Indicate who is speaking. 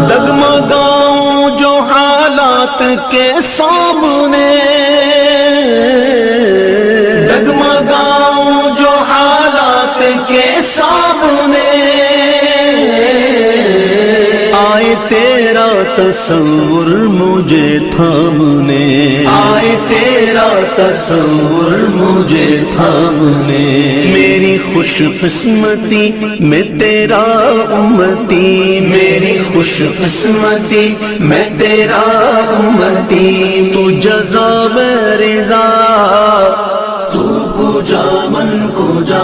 Speaker 1: डगमगाऊं जो हालात के सामने, डगमगाऊं जो हालात के सामने, आए तेरा तस्वुर मुझे थामने, आए तेरा तस्वुर मुझे थामने। मेरी खुशकिस्मती में तेरा उम्मती, मेरी खुशकिस्मती में तेरा उम्मती। तू जज़ा में रिज़ा, तू कुजा मन कुजा।